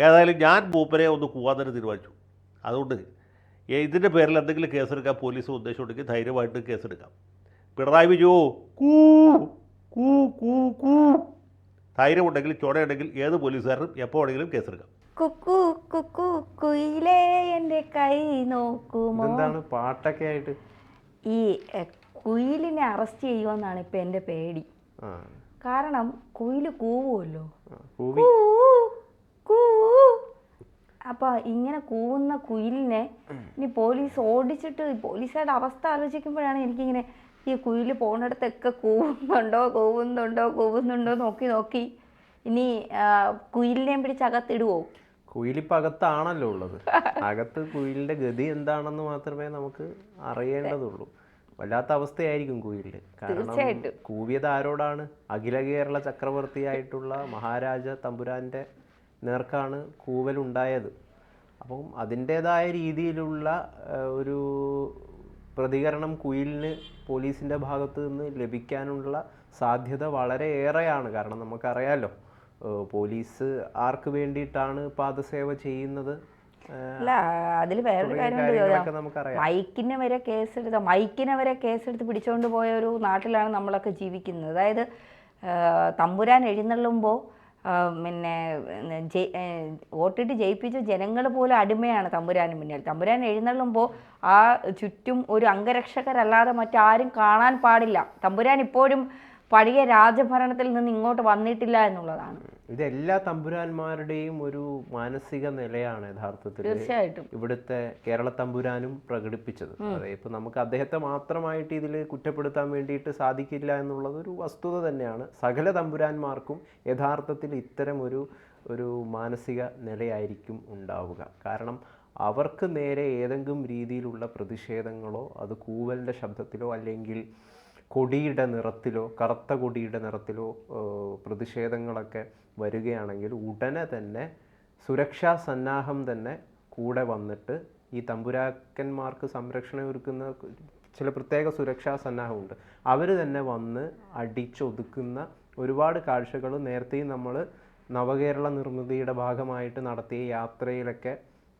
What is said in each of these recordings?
ഏതായാലും ഞാൻ മൂപ്പരെ ഒന്ന് പോകാൻ തന്നെ തീരുമാനിച്ചു. അതുകൊണ്ട് ഇതിൻ്റെ പേരിൽ എന്തെങ്കിലും കേസെടുക്കാൻ പോലീസ് ഉദ്ദേശമുണ്ടെങ്കിൽ ധൈര്യമായിട്ട് കേസെടുക്കാം. പിണറായി വിജയോ കൂ കൂ കൂ കൂ ധൈര്യമുണ്ടെങ്കിൽ ചുണയുണ്ടെങ്കിൽ ഏത് പോലീസുകാരനും എപ്പോൾ വേണമെങ്കിലും കേസെടുക്കാം. കുക്കു കുക്കു കുയിലേ എൻ്റെ കൈ നോക്കുമോ. എന്താണ് പാട്ടൊക്കെ ആയിട്ട്? ഈ കുയിലിനെ അറസ്റ്റ് ചെയ്യുമെന്നാണ് ഇപ്പം എൻ്റെ പേടി. കാരണം കുയില് കൂവുമല്ലോ, അപ്പോൾ ഇങ്ങനെ കൂവുന്ന കുയിലിനെ ഇനി പോലീസ് ഓടിച്ചിട്ട് പോലീസുകാരുടെ അവസ്ഥ ആലോചിക്കുമ്പോഴാണ് എനിക്കിങ്ങനെ ഈ കുയിൽ പോകുന്നിടത്തൊക്കെ കൂവുന്നുണ്ടോ നോക്കി ഇനി കുയിലിനെയും പിടിച്ച് അകത്തിടുവോ? കുയിലിപ്പോൾ അകത്താണല്ലോ ഉള്ളത്. അകത്ത് കുയിലിൻ്റെ ഗതി എന്താണെന്ന് മാത്രമേ നമുക്ക് അറിയേണ്ടതുള്ളൂ. വല്ലാത്ത അവസ്ഥയായിരിക്കും കുയിലിന്. കാരണം കൂവിയത് ആരോടാണ്? അഖില കേരള ചക്രവർത്തിയായിട്ടുള്ള മഹാരാജ തമ്പുരാൻ്റെ നേർക്കാണ് കൂവലുണ്ടായത്. അപ്പം അതിൻ്റേതായ രീതിയിലുള്ള ഒരു പ്രതികരണം കുയിലിന് പോലീസിൻ്റെ ഭാഗത്ത് നിന്ന് ലഭിക്കാനുള്ള സാധ്യത വളരെ ഏറെയാണ്. കാരണം നമുക്കറിയാമല്ലോ പോലീസ് ആർക്ക് വേണ്ടിയിട്ടാണ് പാദസേവ ചെയ്യുന്നത്. അല്ല, അതിൽ വേറൊരു കാര്യം, മൈക്കിനെ വരെ കേസെടുത്ത് പിടിച്ചുകൊണ്ട് പോയ ഒരു നാട്ടിലാണ് നമ്മളൊക്കെ ജീവിക്കുന്നത്. അതായത് തമ്പുരാൻ എഴുന്നള്ളുമ്പോൾ പിന്നെ വോട്ടിട്ട് ജയിപ്പിച്ച ജനങ്ങൾ പോലും അടിമയാണ് തമ്പുരാന് മുന്നിൽ. തമ്പുരാൻ എഴുന്നള്ളുമ്പോൾ ആ ചുറ്റും ഒരു അംഗരക്ഷകരല്ലാതെ മറ്റാരും കാണാൻ പാടില്ല. തമ്പുരാൻ ഇപ്പോഴും പഴയ രാജഭരണത്തിൽ നിന്ന് ഇങ്ങോട്ട് വന്നിട്ടില്ല എന്നുള്ളതാണ്. ഇതെല്ലാ തമ്പുരാന്മാരുടെയും ഒരു മാനസിക നിലയാണ് യഥാർത്ഥത്തിൽ തീർച്ചയായിട്ടും ഇവിടുത്തെ കേരള തമ്പുരാനും പ്രകടിപ്പിച്ചത്. അതായത് ഇപ്പം നമുക്ക് അദ്ദേഹത്തെ മാത്രമായിട്ട് ഇതിൽ കുറ്റപ്പെടുത്താൻ വേണ്ടിയിട്ട് സാധിക്കില്ല എന്നുള്ളത് ഒരു വസ്തുത തന്നെയാണ്. സകല തമ്പുരാന്മാർക്കും യഥാർത്ഥത്തിൽ ഇത്തരം ഒരു മാനസിക നിലയായിരിക്കും ഉണ്ടാവുക. കാരണം അവർക്ക് നേരെ ഏതെങ്കിലും രീതിയിലുള്ള പ്രതിഷേധങ്ങളോ അത് കൂവലിൻ്റെ ശബ്ദത്തിലോ അല്ലെങ്കിൽ കൊടിയുടെ നിറത്തിലോ കറുത്ത കൊടിയുടെ നിറത്തിലോ പ്രതിഷേധങ്ങളൊക്കെ വരികയാണെങ്കിൽ ഉടനെ തന്നെ സുരക്ഷാ സന്നാഹം തന്നെ കൂടെ വന്നിട്ട് ഈ തമ്പുരാക്കന്മാർക്ക് സംരക്ഷണം ഒരുക്കുന്ന ചില പ്രത്യേക സുരക്ഷാ സന്നാഹമുണ്ട്. അവർ തന്നെ വന്ന് അടിച്ചൊതുക്കുന്ന ഒരുപാട് കാഴ്ചകൾ നേരത്തെയും നമ്മൾ നവകേരള നിർമ്മിതിയുടെ ഭാഗമായിട്ട് നടത്തിയ യാത്രയിലൊക്കെ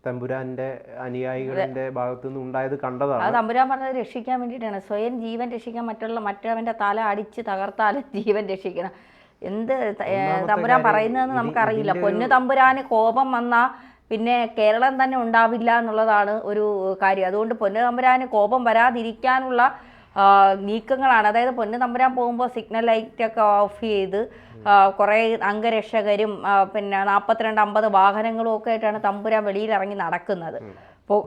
തമ്പുരാന്റെ അനുയായികളുടെ ഭാഗത്തു നിന്ന് ഉണ്ടായത് കണ്ടതാണ്. അത് തമ്പുരാൻ പറഞ്ഞത് രക്ഷിക്കാൻ വേണ്ടിയിട്ടാണ്. സ്വയം ജീവൻ രക്ഷിക്കാൻ മറ്റവന്റെ തല അടിച്ച് തകർത്താലും ജീവൻ രക്ഷിക്കണം. എന്ത് തമ്പുരാൻ പറയുന്നതെന്ന് നമുക്കറിയില്ല. പൊന്നു തമ്പുരാന് കോപം വന്നാൽ പിന്നെ കേരളം തന്നെ ഉണ്ടാവില്ല എന്നുള്ളതാണ് ഒരു കാര്യം. അതുകൊണ്ട് പൊന്നു തമ്പുരാന് കോപം വരാതിരിക്കാനുള്ള നീക്കങ്ങളാണ്. അതായത് പൊന്നു തമ്പുരാൻ പോകുമ്പോൾ സിഗ്നൽ ലൈറ്റൊക്കെ ഓഫ് ചെയ്ത് കുറേ അംഗരക്ഷകരും പിന്നെ 42-50 വാഹനങ്ങളും ഒക്കെ ആയിട്ടാണ് തമ്പുരാൻ വെളിയിലിറങ്ങി നടക്കുന്നത്. അപ്പോൾ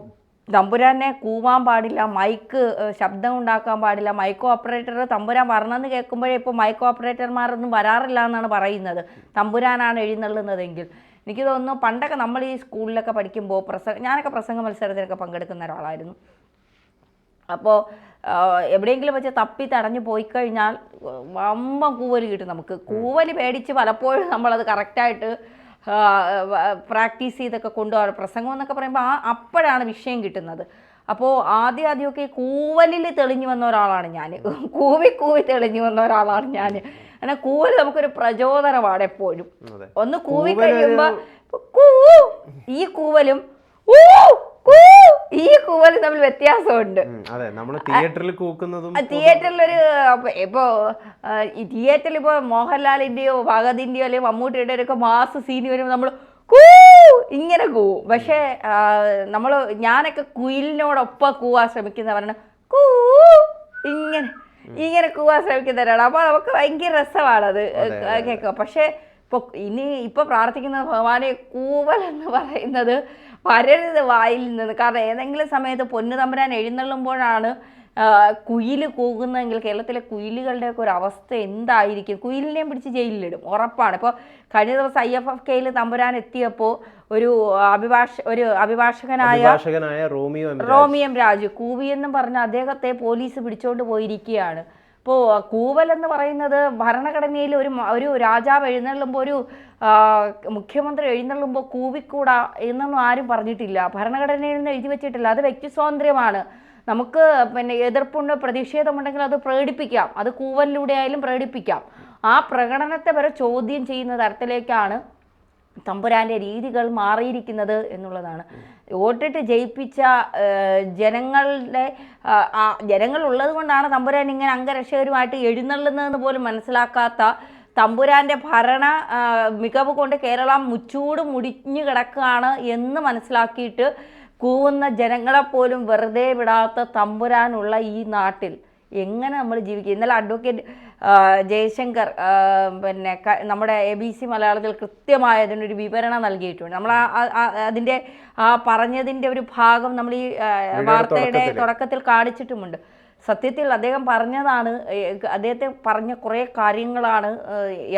തമ്പുരാനെ കൂവാൻ പാടില്ല, മൈക്ക് ശബ്ദം ഉണ്ടാക്കാൻ പാടില്ല. മൈക്ക് ഓപ്പറേറ്റർ തമ്പുരാൻ വരണമെന്ന് കേൾക്കുമ്പോഴേ ഇപ്പോൾ മൈക്ക് ഓപ്പറേറ്റർമാരൊന്നും വരാറില്ല എന്നാണ് പറയുന്നത്, തമ്പുരാനാണ് എഴുന്നള്ളുന്നതെങ്കിൽ. എനിക്ക് തോന്നുന്നു പണ്ടൊക്കെ നമ്മൾ ഈ സ്കൂളിലൊക്കെ പഠിക്കുമ്പോൾ ഞാനൊക്കെ പ്രസംഗ മത്സരത്തിലൊക്കെ പങ്കെടുക്കുന്ന ഒരാളായിരുന്നു. അപ്പോൾ എവിടെയെങ്കിലും വെച്ച് തപ്പി തടഞ്ഞു പോയി കഴിഞ്ഞാൽ വമ്പം കൂവൽ കിട്ടും. നമുക്ക് കൂവൽ പേടിച്ച് പലപ്പോഴും നമ്മളത് കറക്റ്റായിട്ട് പ്രാക്ടീസ് ചെയ്തൊക്കെ കൊണ്ടുപോകാറ്. പ്രസംഗം എന്നൊക്കെ പറയുമ്പോൾ അപ്പോഴാണ് വിഷയം കിട്ടുന്നത്. അപ്പോൾ ആദ്യമൊക്കെ കൂവലിൽ തെളിഞ്ഞു വന്ന ഒരാളാണ് ഞാൻ. കൂവി തെളിഞ്ഞു വന്ന ഒരാളാണ് ഞാൻ. അങ്ങനെ കൂവൽ നമുക്കൊരു പ്രചോദനമാണ് എപ്പോഴും. ഒന്ന് കൂവി കഴിയുമ്പോൾ ഈ കൂവലും ഈ കൂവലും തമ്മിൽ വ്യത്യാസമുണ്ട്. തിയേറ്ററിലൊരു തിയേറ്ററിൽ ഇപ്പോൾ മോഹൻലാലിൻ്റെയോ ഭഗതിൻ്റെയോ അല്ലെങ്കിൽ മമ്മൂട്ടിയുടെ ഒക്കെ മാസ് സീനി വരുമ്പോൾ നമ്മൾ ഇങ്ങനെ കൂവും. പക്ഷേ ഞാനൊക്കെ കുയിലിനോടൊപ്പം കൂവാൻ ശ്രമിക്കുന്നവരാണ്. ഇങ്ങനെ കൂവാൻ ശ്രമിക്കുന്നവരാണ്. അപ്പോൾ നമുക്ക് ഭയങ്കര രസമാണത് കേൾക്കുക. പക്ഷേ ഇപ്പോൾ പ്രാർത്ഥിക്കുന്ന ഭഗവാനെ കൂവൽ എന്ന് പറയുന്നത് വരരുത് വായിൽ നിന്ന്. കാരണം ഏതെങ്കിലും സമയത്ത് പൊന്നു തമ്പുരാൻ എഴുന്നള്ളുമ്പോഴാണ് കുയിൽ കൂകുന്നതെങ്കിൽ കേരളത്തിലെ കുയിലുകളുടെയൊക്കെ ഒരു അവസ്ഥ എന്തായിരിക്കും? കുയിലിനെയും പിടിച്ച് ജയിലിലിടും ഉറപ്പാണ്. ഇപ്പോൾ കഴിഞ്ഞ ദിവസം IFFKയിൽ തമ്പുരാൻ എത്തിയപ്പോൾ ഒരു അഭിഭാഷകനായ റോമിയം രാജു കൂവിയെന്നും പറഞ്ഞ് അദ്ദേഹത്തെ പോലീസ് പിടിച്ചുകൊണ്ട് പോയിരിക്കുകയാണ്. ഇപ്പോൾ കൂവൽ എന്ന് പറയുന്നത് ഭരണഘടനയിൽ ഒരു രാജാവ് എഴുന്നള്ളുമ്പോൾ ഒരു മുഖ്യമന്ത്രി എഴുന്നള്ളുമ്പോൾ കൂവിക്കൂടാ എന്നൊന്നും ആരും പറഞ്ഞിട്ടില്ല, ഭരണഘടനയിൽ നിന്ന് എഴുതി വെച്ചിട്ടില്ല. അത് വ്യക്തി സ്വാതന്ത്ര്യമാണ്. നമുക്ക് പിന്നെ എതിർപ്പുണ്ടോ പ്രതിഷേധമുണ്ടെങ്കിൽ അത് പ്രകടിപ്പിക്കാം, അത് കൂവലിലൂടെ ആയാലും പ്രകടിപ്പിക്കാം. ആ പ്രകടനത്തെ വരെ ചോദ്യം ചെയ്യുന്ന തരത്തിലേക്കാണ് തമ്പുരാൻ്റെ രീതികൾ മാറിയിരിക്കുന്നത് എന്നുള്ളതാണ്. വോട്ടിട്ട് ജയിപ്പിച്ച ജനങ്ങളുടെ ജനങ്ങളുള്ളത് കൊണ്ടാണ് തമ്പുരാൻ ഇങ്ങനെ അംഗരക്ഷകരുമായിട്ട് എഴുന്നള്ളുന്നതെന്ന് പോലും മനസ്സിലാക്കാത്ത തമ്പുരാൻ്റെ ഭരണ മികവ് കൊണ്ട് കേരളം മുച്ചൂട് മുടിഞ്ഞു കിടക്കുകയാണ് എന്ന് മനസ്സിലാക്കിയിട്ട് കൂവുന്ന ജനങ്ങളെപ്പോലും വെറുതെ വിടാത്ത തമ്പുരാനുള്ള ഈ നാട്ടിൽ എങ്ങനെ നമ്മൾ ജീവിക്കും? ഇന്നലെ അഡ്വക്കേറ്റ് ജയശങ്കർ പിന്നെ നമ്മുടെ ABC മലയാളത്തിൽ കൃത്യമായ അതിനൊരു വിവരണം നൽകിയിട്ടുണ്ട്. നമ്മൾ അതിൻ്റെ പറഞ്ഞതിൻ്റെ ഒരു ഭാഗം നമ്മൾ ഈ വാർത്തയുടെ തുടക്കത്തിൽ കാണിച്ചിട്ടുമുണ്ട്. സത്യത്തിൽ അദ്ദേഹം പറഞ്ഞതാണ്, അദ്ദേഹത്തെ പറഞ്ഞ കുറേ കാര്യങ്ങളാണ്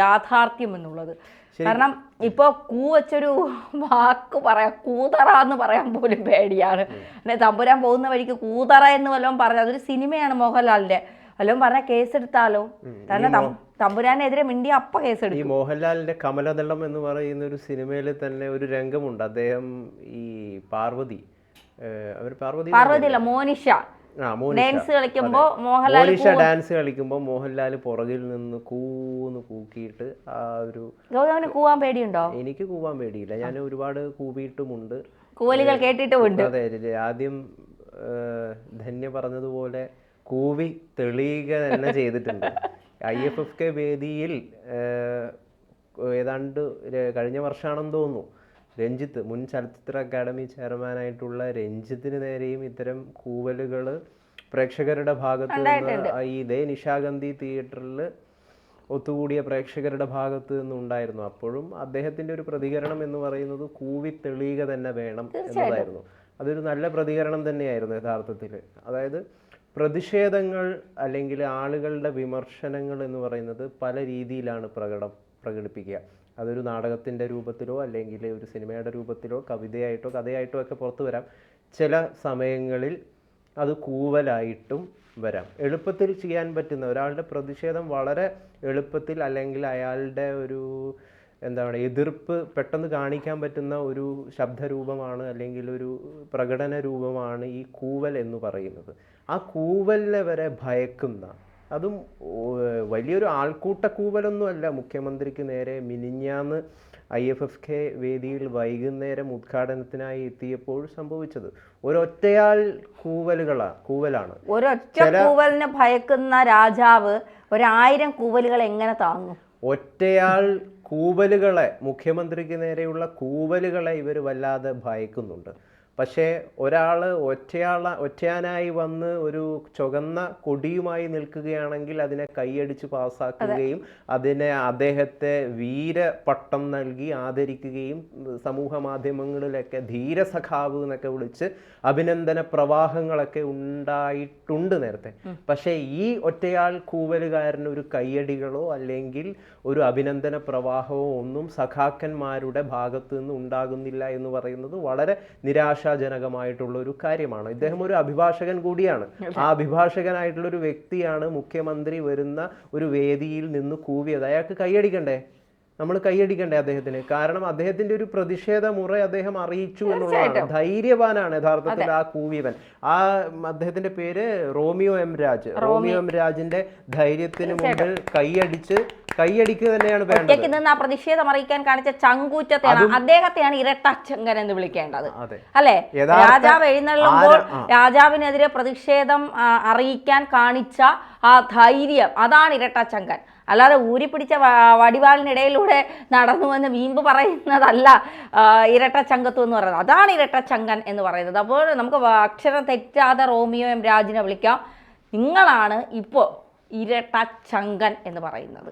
യാഥാർത്ഥ്യം എന്നുള്ളത്. കാരണം ഇപ്പോൾ വച്ചൊരു വാക്ക് പറയാം, കൂതറ എന്ന് പറയാൻ പോലും പേടിയാണ്. തമ്പുരാൻ പോകുന്ന വഴിക്ക് കൂതറ എന്ന് വല്ലതും പറഞ്ഞ, അതൊരു സിനിമയാണ് മോഹൻലാലിന്റെ, വല്ലതും പറഞ്ഞ കേസെടുത്താലോ? കാരണം തമ്പുരാനെതിരെ മിണ്ടി അപ്പ കേസെടുക്കും. ഈ മോഹൻലാലിന്റെ കമലദളം എന്ന് പറയുന്ന ഒരു സിനിമയിൽ തന്നെ ഒരു രംഗമുണ്ട്. അദ്ദേഹം ഈ പാർവതിയില്ല മോനിഷ ഡാൻസ് കളിക്കുമ്പോൾ ഡാൻസ് കളിക്കുമ്പോൾ മോഹൻലാൽ പുറകിൽ നിന്ന് കൂക്കിയിട്ട് ആ ഒരു ഗൗതമിന് കൂവാൻ പേടിയുണ്ടോ? എനിക്ക് കൂവാൻ പേടിയില്ല, ഞാൻ ഒരുപാട് കൂവിയിട്ടുമുണ്ട്, കൂവലുകൾ കേട്ടിട്ടുമുണ്ട്. അതെ, ആദ്യം ധന്യ പറഞ്ഞതുപോലെ കൂവി തെളിയുക തന്നെ ചെയ്തിട്ടുണ്ട്. IFFK വേദിയിൽ ഏതാണ്ട് കഴിഞ്ഞ വർഷമാണെന്ന് തോന്നുന്നു, രഞ്ജിത്ത്, മുൻ ചലച്ചിത്ര അക്കാദമി ചെയർമാനായിട്ടുള്ള രഞ്ജിത്തിന് നേരെയും ഇത്തരം കൂവലുകൾ പ്രേക്ഷകരുടെ ഭാഗത്ത് നിന്ന് ഇതേ നിശാഗന്ധി തിയേറ്ററിൽ ഒത്തുകൂടിയ പ്രേക്ഷകരുടെ ഭാഗത്ത് നിന്നുണ്ടായിരുന്നു. അപ്പോഴും അദ്ദേഹത്തിൻ്റെ ഒരു പ്രതികരണം എന്ന് പറയുന്നത് കൂവി തെളിയുക തന്നെ വേണം എന്നതായിരുന്നു. അതൊരു നല്ല പ്രതികരണം തന്നെയായിരുന്നു യഥാർത്ഥത്തിൽ. അതായത് പ്രതിഷേധങ്ങൾ അല്ലെങ്കിൽ ആളുകളുടെ വിമർശനങ്ങൾ എന്ന് പറയുന്നത് പല രീതിയിലാണ് പ്രകടിപ്പിക്കുക. അതൊരു നാടകത്തിൻ്റെ രൂപത്തിലോ അല്ലെങ്കിൽ ഒരു സിനിമയുടെ രൂപത്തിലോ കവിതയായിട്ടോ കഥയായിട്ടോ ഒക്കെ പുറത്തു വരാം. ചില സമയങ്ങളിൽ അത് കൂവലായിട്ടും വരാം. എളുപ്പത്തിൽ ചെയ്യാൻ പറ്റുന്ന ഒരാളുടെ പ്രതിഷേധം വളരെ എളുപ്പത്തിൽ അല്ലെങ്കിൽ അയാളുടെ ഒരു എതിർപ്പ് പെട്ടെന്ന് കാണിക്കാൻ പറ്റുന്ന ഒരു ശബ്ദരൂപമാണ് അല്ലെങ്കിൽ ഒരു പ്രകടന രൂപമാണ് ഈ കൂവൽ എന്ന് പറയുന്നത്. ആ കൂവലിനെ വരെ ഭയക്കുന്ന, അതും വലിയൊരു ആൾക്കൂട്ട കൂവലൊന്നുമല്ല. മുഖ്യമന്ത്രിക്ക് നേരെ മിനിഞ്ഞാന്ന് IFFK വേദിയിൽ വൈകുന്നേരം ഉദ്ഘാടനത്തിനായി എത്തിയപ്പോൾ സംഭവിച്ചത് ഒരൊറ്റയാൾ കൂവലാണ്. ഒരൊറ്റ കൂവലിനെ ഭയക്കുന്ന രാജാവ് 1000 കൂവലുകൾ എങ്ങനെ താങ്ങും? ഒറ്റയാൾ കൂവലുകളെ, മുഖ്യമന്ത്രിക്ക് നേരെയുള്ള കൂവലുകളെ ഇവർ വല്ലാതെ ഭയക്കുന്നുണ്ട്. പക്ഷേ ഒരാൾ ഒറ്റയാനായി വന്ന് ഒരു ചുവന്ന കൊടിയുമായി നിൽക്കുകയാണെങ്കിൽ അതിനെ കൈയടിച്ച് പാസ്സാക്കുകയും അദ്ദേഹത്തെ വീരപട്ടം നൽകി ആദരിക്കുകയും സമൂഹ മാധ്യമങ്ങളിലൊക്കെ ധീരസഖാവ് എന്നൊക്കെ വിളിച്ച് അഭിനന്ദന പ്രവാഹങ്ങളൊക്കെ ഉണ്ടായിട്ടുണ്ട് നേരത്തെ. പക്ഷേ ഈ ഒറ്റയാൾ കൂവലുകാരന് ഒരു കയ്യടികളോ അല്ലെങ്കിൽ ഒരു അഭിനന്ദന പ്രവാഹമോ ഒന്നും സഖാക്കന്മാരുടെ ഭാഗത്ത് നിന്ന് ഉണ്ടാകുന്നില്ല എന്ന് പറയുന്നത് വളരെ നിരാശാജനകമായിട്ടുള്ള ഒരു കാര്യമാണ്. ഇദ്ദേഹം ഒരു അഭിഭാഷകൻ കൂടിയാണ്. ആ അഭിഭാഷകനായിട്ടുള്ള ഒരു വ്യക്തിയാണ് മുഖ്യമന്ത്രി വരുന്ന ഒരു വേദിയിൽ നിന്ന് കൂവിയത്. അയാൾക്ക് കൈയടിക്കണ്ടേ? നമ്മൾ കൈയടിക്കണ്ടേ അദ്ദേഹത്തിന്? കാരണം അദ്ദേഹത്തിന്റെ ഒരു പ്രതിഷേധ മുറ അദ്ദേഹം അറിയിച്ചു എന്നുള്ളതാണ്. ധൈര്യവാനാണ് യഥാർത്ഥത്തിൽ ആ കൂവിയവൻ. അദ്ദേഹത്തിന്റെ പേര് Romeo M Raj. Romeo M രാജിന്റെ ധൈര്യത്തിന് മുമ്പിൽ കൈയടിക്കുക തന്നെയാണ് വേണ്ടത്. ആ പ്രതിഷേധം അറിയിക്കാൻ കാണിച്ച ചങ്കൂറ്റത്തെയാണ് അദ്ദേഹത്തെയാണ് ഇരട്ടച്ചങ്കൻ എന്ന് വിളിക്കേണ്ടത്, അല്ലെ? രാജാവ് എഴുന്നള്ളുമ്പോൾ രാജാവിനെതിരെ പ്രതിഷേധം അറിയിക്കാൻ കാണിച്ച ആ ധൈര്യം, അതാണ് ഇരട്ടച്ചങ്കൻ. അല്ലാതെ ഊരിപ്പിടിച്ച വടിവാളിനിടയിലൂടെ നടന്നുവെന്ന് വീമ്പ് പറയുന്നതല്ല ഇരട്ടച്ചങ്കത്വം എന്ന് പറയുന്നത്. അതാണ് ഇരട്ടച്ചങ്കൻ എന്ന് പറയുന്നത്. അപ്പോൾ നമുക്ക് അക്ഷരം തെറ്റാതെ റോമിയോ എം രാജിനെ വിളിക്കാം. നിങ്ങളാണ് ഇപ്പോൾ ഇരട്ടച്ചങ്കൻ എന്ന് പറയുന്നത്.